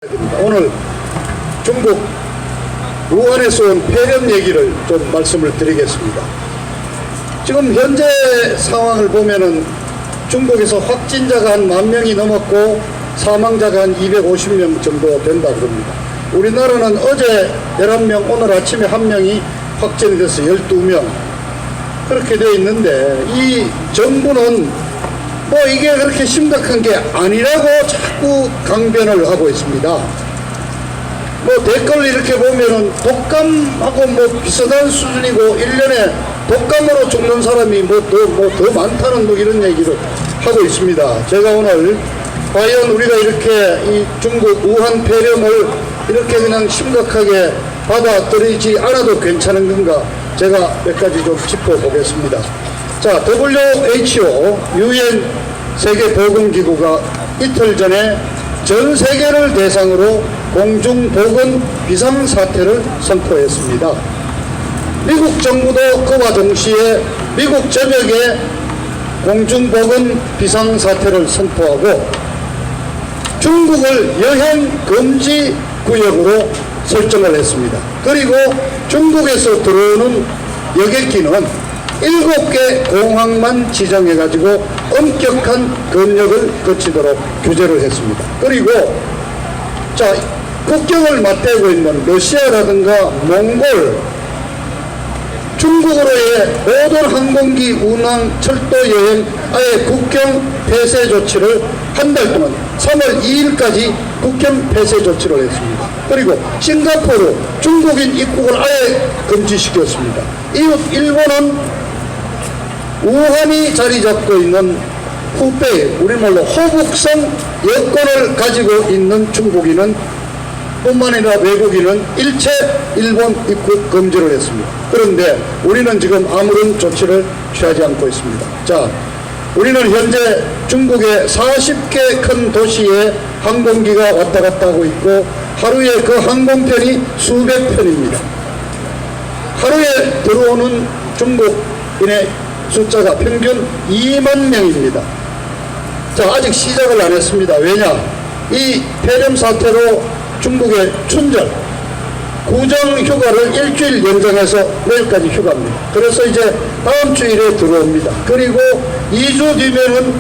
오늘 중국 우한에서 온 폐렴 얘기를 좀 말씀을 드리겠습니다. 지금 현재 상황을 보면은 중국에서 확진자가 한 10,000명이 넘었고 사망자가 한 250명 정도 된다 그럽니다. 우리나라는 어제 11명, 오늘 아침에 1명이 확진이 돼서 12명 그렇게 되어 있는데, 이 정부는 뭐 이게 그렇게 심각한 게 아니라고 자꾸 강변을 하고 있습니다. 뭐 댓글 이렇게 보면은 독감하고 뭐 비슷한 수준이고 1년에 독감으로 죽는 사람이 뭐 더 많다는 뭐 이런 얘기를 하고 있습니다. 제가 오늘 과연 우리가 이렇게 이 중국 우한 폐렴을 이렇게 그냥 심각하게 받아들이지 않아도 괜찮은 건가, 제가 몇 가지 좀 짚어보겠습니다. 자, WHO 유엔 세계보건기구가 이틀 전에 전 세계를 대상으로 공중보건 비상사태를 선포했습니다. 미국 정부도 그와 동시에 미국 전역에 공중보건 비상사태를 선포하고 중국을 여행 금지 구역으로 설정을 했습니다. 그리고 중국에서 들어오는 여객기는 7개 공항만 지정해가지고 엄격한 검역을 거치도록 규제를 했습니다. 그리고 자, 국경을 맞대고 있는 러시아라든가 몽골, 중국으로의 모든 항공기 운항, 철도 여행 아예 국경 폐쇄 조치를 한 달 동안 3월 2일까지 국경 폐쇄 조치를 했습니다. 그리고 싱가포르 중국인 입국을 아예 금지시켰습니다. 이웃 일본은 우한이 자리 잡고 있는 후베이, 우리말로 호북성 여권을 가지고 있는 중국인은 뿐만 아니라 외국인은 일체 일본 입국 금지를 했습니다. 그런데 우리는 지금 아무런 조치를 취하지 않고 있습니다. 자, 우리는 현재 중국의 40개 큰 도시에 항공기가 왔다 갔다 하고 있고 하루에 그 항공편이 수백 편입니다. 하루에 들어오는 중국인의 숫자가 평균 2만 명입니다. 자, 아직 시작을 안 했습니다. 왜냐? 이 폐렴 사태로 중국의 춘절, 구정휴가를 일주일 연장해서 내일까지 휴가입니다. 그래서 이제 다음 주일에 들어옵니다. 그리고 2주 뒤면은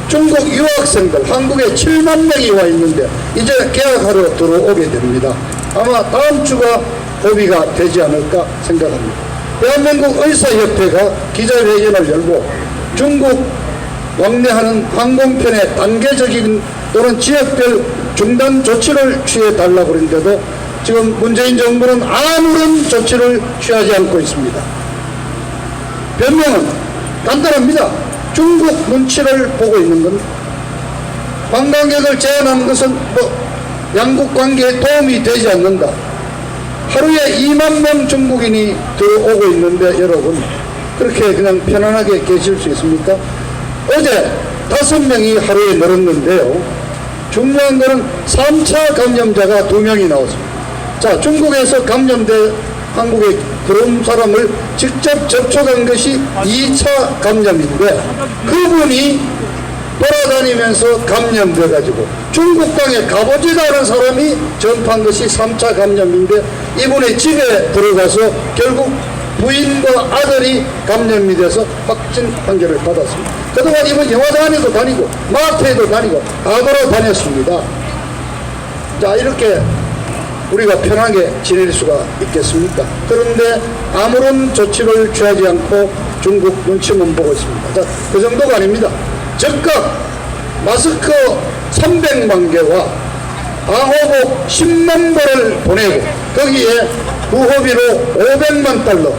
중국 유학생들, 한국에 7만 명이 와 있는데 이제 계약하러 들어오게 됩니다. 아마 다음 주가 고비가 되지 않을까 생각합니다. 대한민국 의사협회가 기자회견을 열고 중국 왕래하는 항공편의 단계적인 또는 지역별 중단 조치를 취해달라고 그랬는데도 지금 문재인 정부는 아무런 조치를 취하지 않고 있습니다. 변명은 간단합니다. 중국 눈치를 보고 있는 겁니다. 관광객을 제한하는 것은 뭐 양국 관계에 도움이 되지 않는다. 하루에 2만 명 중국인이 들어오고 있는데 여러분 그렇게 그냥 편안하게 계실 수 있습니까? 어제 5명이 하루에 늘었는데요. 중요한 것은 3차 감염자가 2명이 나왔습니다. 자, 중국에서 감염된 한국에 그런 사람을 직접 접촉한 것이 2차 감염인데 그분이 돌아다니면서 감염돼가지고 중국 땅에 가보지도 않은 사람이 전파한 것이 3차 감염인데 이분의 집에 들어가서 결국 부인과 아들이 감염이 돼서 확진 판결을 받았습니다. 그동안 이분 영화관에도 다니고 마트에도 다니고 다 돌아다녔습니다. 자, 이렇게 우리가 편하게 지낼 수가 있겠습니까? 그런데 아무런 조치를 취하지 않고 중국 눈치만 보고 있습니다. 자, 그 정도가 아닙니다. 즉각 마스크 300만 개와 방호복 10만 벌을 보내고 거기에 부호비로 500만 달러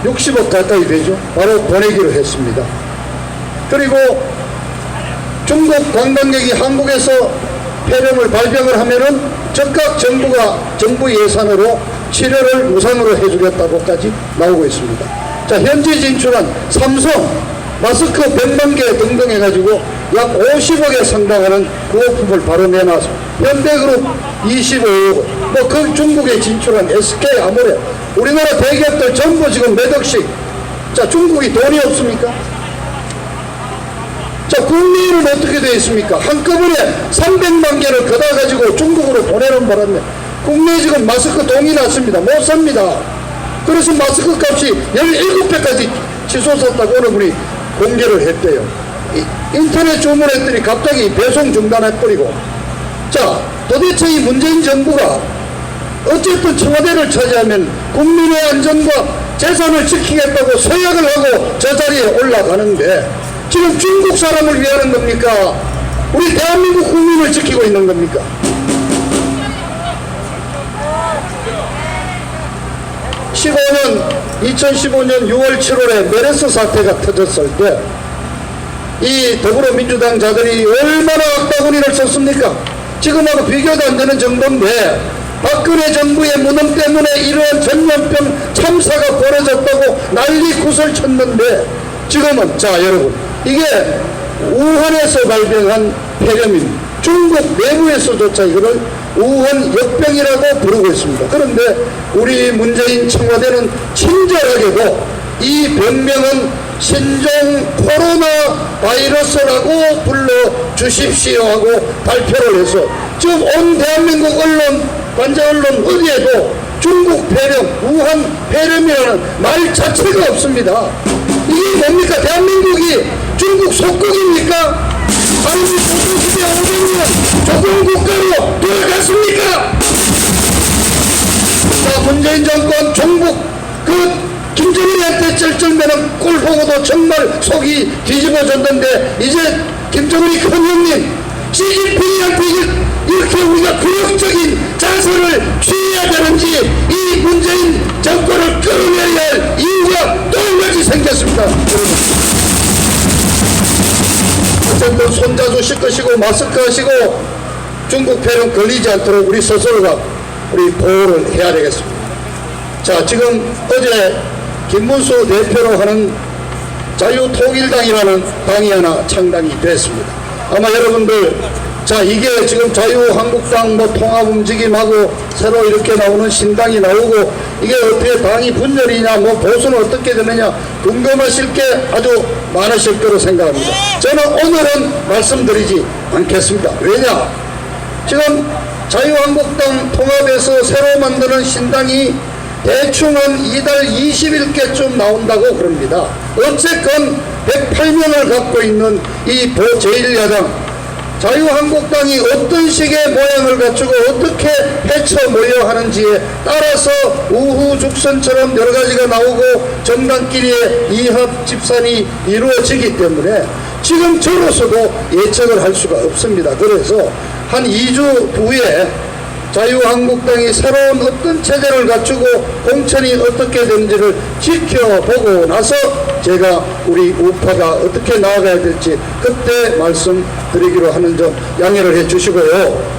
60억 가까이 되죠. 바로 보내기로 했습니다. 그리고 중국 관광객이 한국에서 폐렴을 발병을 하면은 즉각 정부 예산으로 치료를 무상으로 해주겠다고까지 나오고 있습니다. 자, 현지 진출한 삼성 마스크 100만 개 등등 해가지고 약 50억에 상당하는 구호품을 바로 내놔서 현대그룹 25억, 뭐 그 중국에 진출한 SK 아모레, 우리나라 대기업들 전부 지금 몇 억씩. 자, 중국이 돈이 없습니까? 자, 국내에는 어떻게 되어 있습니까? 한꺼번에 300만 개를 걷어가지고 중국으로 보내는 바람에 국내에 지금 마스크 동이 났습니다. 못 삽니다. 그래서 마스크 값이 17배까지 치솟았다고 어느 분이 공개를 했대요. 인터넷 주문했더니 갑자기 배송 중단해버리고. 자, 도대체 이 문재인 정부가 어쨌든 청와대를 차지하면 국민의 안전과 재산을 지키겠다고 서약을 하고 저 자리에 올라가는데 지금 중국 사람을 위하는 겁니까? 우리 대한민국 국민을 지키고 있는 겁니까? (15년) 2015년 6월 7월에 메르스 사태가 터졌을 때 이 더불어민주당 자들이 얼마나 악바구니를 썼습니까? 지금하고 비교도 안 되는 정도인데 박근혜 정부의 무능 때문에 이러한 전염병 참사가 벌어졌다고 난리 굿을 쳤는데 지금은, 자 여러분, 이게 우한에서 발병한 폐렴입니다. 중국 내부에서조차 이거를 우한 역병이라고 부르고 있습니다. 그런데 우리 문재인 청와대는 친절하게도 이 병명은 신종 코로나 바이러스라고 불러주십시오 하고 발표를 해서 지금 온 대한민국 언론, 관저 언론 어디에도 중국 폐렴, 우한 폐렴이라는 말 자체가 없습니다. 이게 뭡니까? 대한민국이 중국 속국입니까? 아니 조선시대 500년 조선국가로 돌아갔습니까? 자, 문재인 정권 중국 김정은한테 쩔쩔매는 꼴 보고도 정말 속이 뒤집어졌는데 이제 김정은이 큰 형님 시진핑한테 이렇게 우리가 굴욕적인 자세를 취해야 되는지 이 문재인 정권을 끌어내야 할 이유가 또 한 가지 생겼습니다. 어쨌든 손자주 씻으시고 마스크 하시고 중국 폐렴 걸리지 않도록 우리 스스로가 우리 보호를 해야 되겠습니다. 자, 지금 어제 김문수 대표로 하는 자유통일당이라는 당이 하나 창당이 됐습니다. 아마 여러분들, 자, 이게 지금 자유한국당 뭐 통합움직임하고 새로 이렇게 나오는 신당이 나오고 이게 어떻게 당이 분열이냐 뭐 보수는 어떻게 되느냐 궁금하실 게 아주 많으실 거로 생각합니다. 저는 오늘은 말씀드리지 않겠습니다. 왜냐? 지금 자유한국당 통합에서 새로 만드는 신당이 대충은 이달 20일께쯤 나온다고 그럽니다. 어쨌건 108명을 갖고 있는 이 제1야당 자유한국당이 어떤 식의 모양을 갖추고 어떻게 헤쳐 모여 하는지에 따라서 우후죽순처럼 여러 가지가 나오고 정당끼리의 이합 집산이 이루어지기 때문에 지금 저로서도 예측을 할 수가 없습니다. 그래서 한 2주 후에 자유한국당이 새로운 어떤 체제를 갖추고 공천이 어떻게 되는지를 지켜보고 나서 제가 우리 우파가 어떻게 나아가야 될지 그때 말씀드리기로 하는 점 양해를 해 주시고요.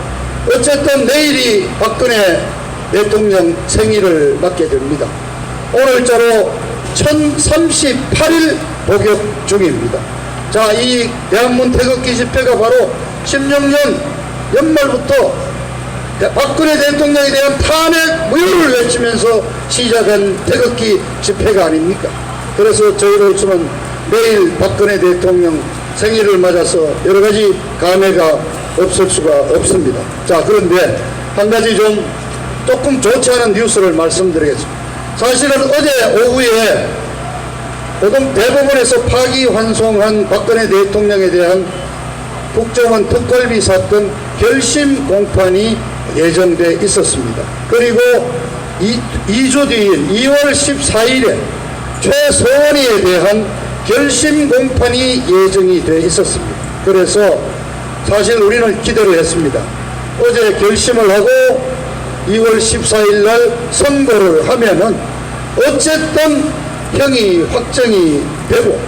어쨌든 내일이 박근혜 대통령 생일을 맞게 됩니다. 오늘자로 1038일 복역 중입니다. 자, 이 대한문 태극기 집회가 바로 16년 연말부터 박근혜 대통령에 대한 탄핵 무효를 외치면서 시작한 태극기 집회가 아닙니까? 그래서 저희로서는 내일 박근혜 대통령 생일을 맞아서 여러 가지 감회가 없을 수가 없습니다. 자, 그런데 한 가지 좀 조금 좋지 않은 뉴스를 말씀드리겠습니다. 사실은 어제 오후에 대법원에서 파기환송한 박근혜 대통령에 대한 국정원 특활비 사건 결심 공판이 예정돼 있었습니다. 그리고 2주 뒤인 2월 14일에 최서원이에 대한 결심 공판이 예정이 돼 있었습니다. 그래서 사실 우리는 기대를 했습니다. 어제 결심을 하고 2월 14일 날 선고를 하면은 어쨌든 형이 확정이 되고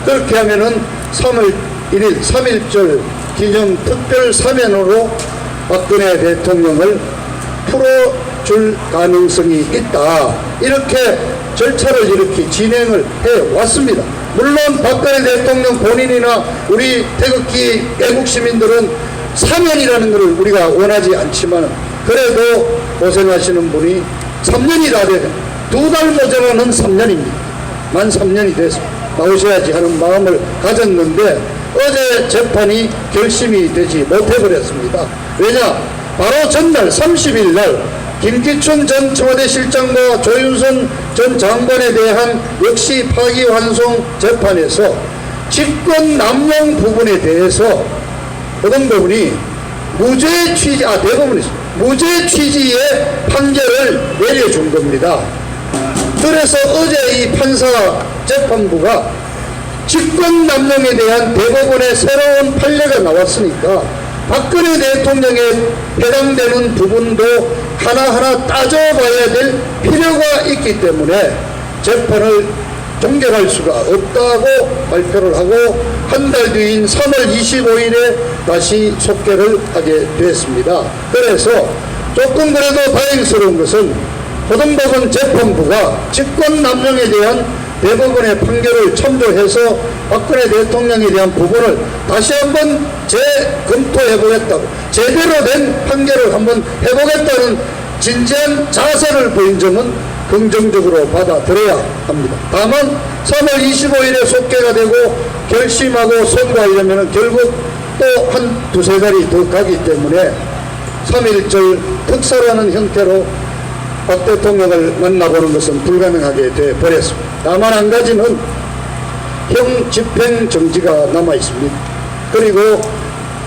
그렇게 하면은 3월 1일 3.1절 기념 특별 사면으로 박근혜 대통령을 풀어줄 가능성이 있다. 이렇게 절차를 이렇게 진행을 해왔습니다. 물론 박근혜 대통령 본인이나 우리 태극기 애국시민들은 사면이라는 것을 우리가 원하지 않지만 그래도 고생하시는 분이 3년이 다 되면 2달 모자라는 3년입니다. 만 3년이 돼서 나오셔야지 하는 마음을 가졌는데 어제 재판이 결심이 되지 못해버렸습니다. 왜냐? 바로 전날 30일 날 김기춘 전 청와대 실장과 조윤선 전 장관에 대한 역시 파기환송 재판에서 직권 남용 부분에 대해서 고등법원이 대법원이 무죄 취지의 판결을 내려준 겁니다. 그래서 어제 이 판사 재판부가 직권 남용에 대한 대법원의 새로운 판례가 나왔으니까 박근혜 대통령에 해당되는 부분도 하나하나 따져봐야 될 필요가 있기 때문에 재판을 종결할 수가 없다고 발표를 하고 한 달 뒤인 3월 25일에 다시 속개를 하게 됐습니다. 그래서 조금 그래도 다행스러운 것은 고등법원 재판부가 직권 남용에 대한 대법원의 판결을 참조해서 박근혜 대통령에 대한 부분을 다시 한번 재검토해보겠다고 제대로 된 판결을 한번 해보겠다는 진지한 자세를 보인 점은 긍정적으로 받아들여야 합니다. 다만 3월 25일에 속개가 되고 결심하고 선고하려면 결국 또 한 두세 달이 더 가기 때문에 3.1절 특사라는 형태로 박 대통령을 만나보는 것은 불가능하게 되어버렸습니다. 다만 한 가지는 형 집행정지가 남아있습니다. 그리고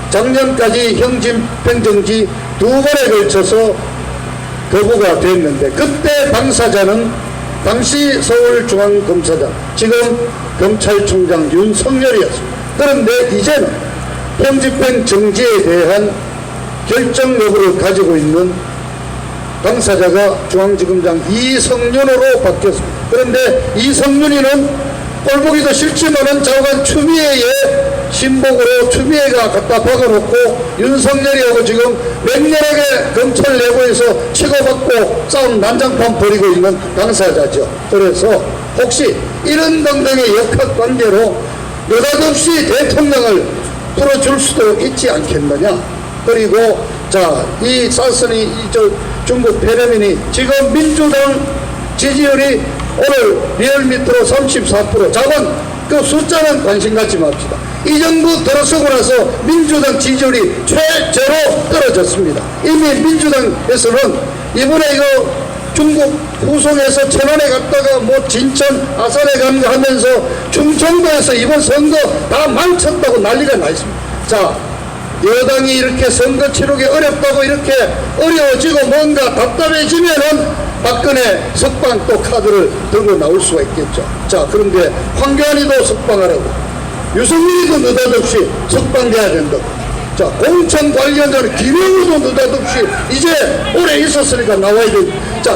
작년까지 형 집행정지 2번에 걸쳐서 거부가 됐는데 그때 당사자는 당시 서울중앙검사장 지금 검찰총장 윤석열이었습니다. 그런데 이제는 형 집행정지에 대한 결정 여부를 가지고 있는 당사자가 중앙지검장 이성윤으로 바뀌었습니다. 그런데 이성윤이는 꼴보기도 싫지만은 좌우간 추미애의 신복으로 추미애가 갖다 박아놓고 윤석열이하고 지금 맹렬하게 검찰 내부에서 치고받고 싸움 난장판 벌이고 있는 당사자죠. 그래서 혹시 이런 등등의 역학관계로 느닷없이 대통령을 풀어줄 수도 있지 않겠느냐. 그리고 이 사스니 중국 페레민이 지금 민주당 지지율이 오늘 리얼미터로 34% 작은 그 숫자는 관심 갖지 맙시다. 이 정도 들어서고 나서 민주당 지지율이 최저로 떨어졌습니다. 이미 민주당에서는 이번에 이거 중국 후송에서 천안에 갔다가 진천 아산에 간가 하면서 충청도에서 이번 선거 다 망쳤다고 난리가 나 있습니다. 여당이 이렇게 선거 치르기 어렵다고 이렇게 어려워지고 뭔가 답답해지면은 박근혜 석방 또 카드를 들고 나올 수가 있겠죠. 그런데 황교안이도 석방하라고, 유승민이도 느닷없이 석방돼야 된다고. 공천 관련자는 김영우도 느닷없이 이제 오래 있었으니까 나와야 돼.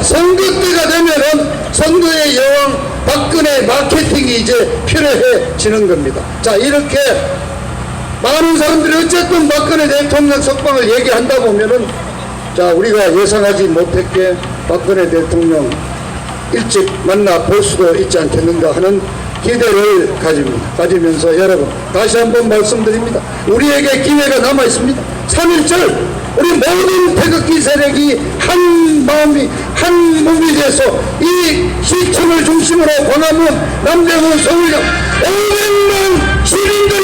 선거 때가 되면은 선거의 여왕 박근혜 마케팅이 이제 필요해지는 겁니다. 이렇게 많은 사람들이 어쨌든 박근혜 대통령 석방을 얘기한다 보면은 우리가 예상하지 못했게 박근혜 대통령 일찍 만나볼 수도 있지 않겠는가 하는 기대를 가지면서 여러분 다시 한번 말씀드립니다. 우리에게 기회가 남아 있습니다. 3.1절 우리 모든 태극기 세력이 한 마음이 한 몸이 돼서 이 시청을 중심으로 광화문, 남대문, 서울역 500만 시민들이